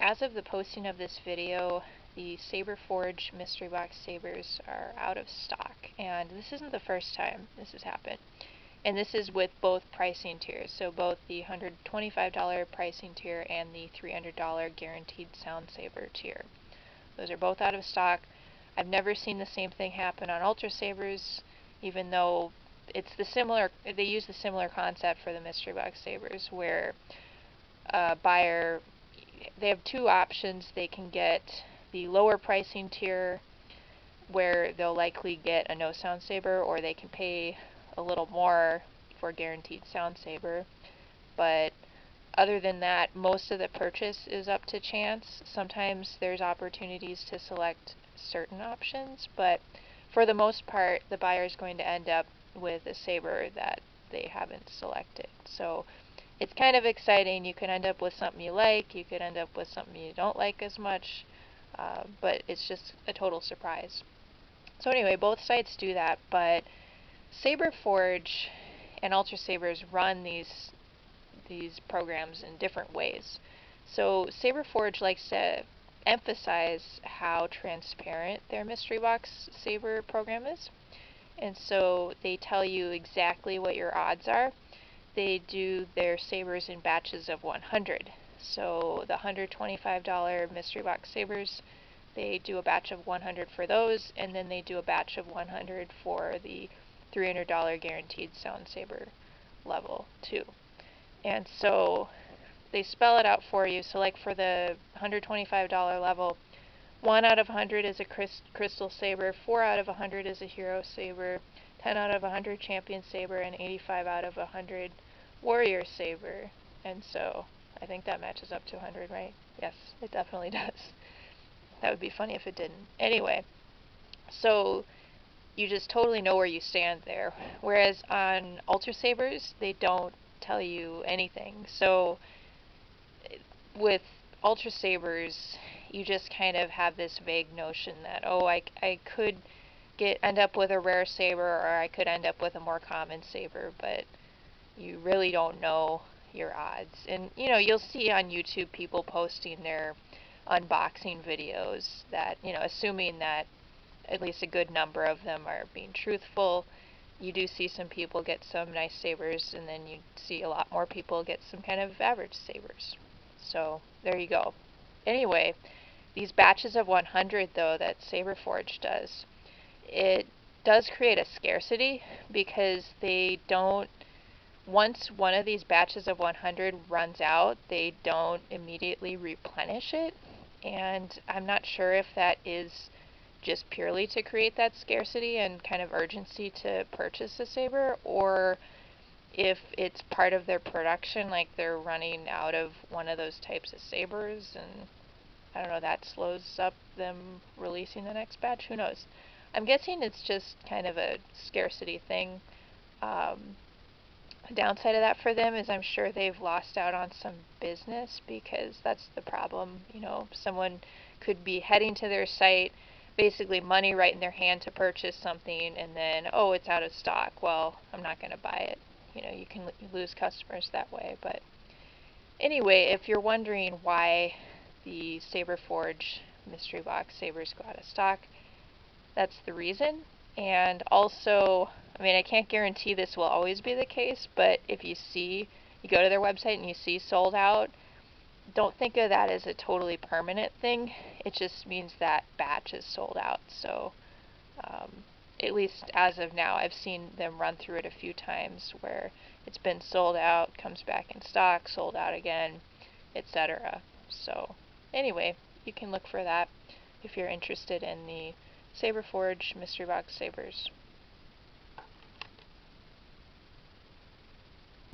as of the posting of this video, the Saberforge Mystery Box Sabers are out of stock, and this isn't the first time this has happened. And this is with both pricing tiers, so both the $125 pricing tier and the $300 guaranteed sound saber tier. Those are both out of stock. I've never seen the same thing happen on Ultrasabers, even though it's they use the similar concept for the Mystery Box Sabers, where a buyer, they have two options. They can get the lower pricing tier, where they'll likely get a no sound saber, or they can pay a little more for guaranteed sound saber. But other than that, most of the purchase is up to chance. Sometimes there's opportunities to select certain options, but for the most part, the buyer is going to end up with a saber that they haven't selected. So it's kind of exciting. You can end up with something you like, you could end up with something you don't like as much, but it's just a total surprise. So anyway, both sites do that, but Saberforge and Ultrasabers run these programs in different ways. So Saberforge likes to emphasize how transparent their Mystery Box Saber program is, and so they tell you exactly what your odds are. They do their sabers in batches of 100. So the $125 Mystery Box Sabers, they do a batch of 100 for those, and then they do a batch of 100 for the $300 guaranteed sound saber level 2. And so they spell it out for you. So like for the $125 level, 1 out of 100 is a crystal saber, 4 out of 100 is a hero saber, 10 out of 100 champion saber, and 85 out of 100 warrior saber. And so I think that matches up to 100, right? Yes, it definitely does. That would be funny if it didn't. Anyway, so you just totally know where you stand there. Whereas on Ultrasabers, they don't tell you anything. So with Ultrasabers, you just kind of have this vague notion that, oh, I could end up with a rare saber, or I could end up with a more common saber, but you really don't know your odds. And you know, you'll see on YouTube people posting their unboxing videos that, you know, assuming that at least a good number of them are being truthful, you do see some people get some nice sabers, and then you see a lot more people get some kind of average sabers. So there you go. Anyway, these batches of 100 though that Saberforge does, it does create a scarcity, because they don't, once one of these batches of 100 runs out, they don't immediately replenish it. And I'm not sure if that is just purely to create that scarcity and kind of urgency to purchase a saber, or if it's part of their production, like they're running out of one of those types of sabers, and I don't know, that slows up them releasing the next batch. Who knows? I'm guessing it's just kind of a scarcity thing. The downside of that for them is I'm sure they've lost out on some business, because that's the problem. You know, someone could be heading to their site, basically money right in their hand to purchase something, and then, oh, it's out of stock. Well, I'm not going to buy it. You know, you can lose customers that way. But anyway, if you're wondering why the Saberforge Mystery Box Sabers go out of stock, that's the reason. And also, I mean, I can't guarantee this will always be the case, but if you go to their website and you see sold out, don't think of that as a totally permanent thing. It just means that batch is sold out. So at least as of now, I've seen them run through it a few times where it's been sold out, comes back in stock, sold out again, etc. So anyway, you can look for that if you're interested in the Saberforge Mystery Box Sabers.